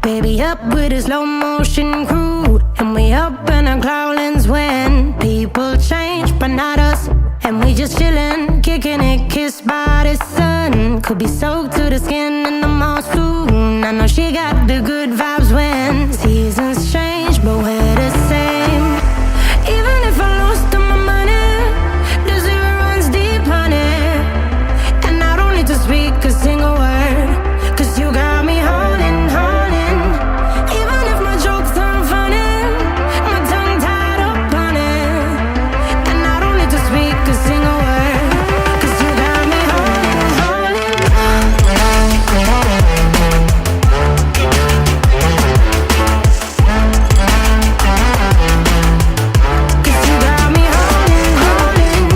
Baby up with a slow motion crew, and we up in our growlings when people change, but not us. And we just chillin', kicking it, kissed by the sun. Could be soaked to the skin in the mall soon. I know she got the good vibes when seasons change, but we're the same. Even if I lost all my money, the zero runs deep, honey. And I don't need to speak a single word, 'cause you got me holding, holding. Even if my jokes aren't funny, my tongue tied up on it. And I don't need to speak a single word, 'cause you got me holding, holding. 'Cause you got me holding, holding.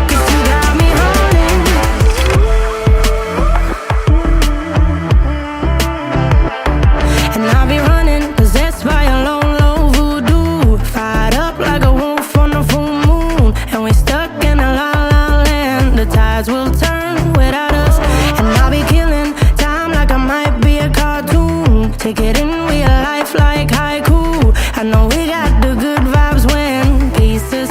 'Cause you got me holding. And I'll be running, possessed by a low, low voodoo. Fired up like a wolf on a full moon. And we're stuck in a la la land. The tides will turn without us. And I'll be killing time like I might be a cartoon. Take it in real life like haiku. I know we got the good vibes when pieces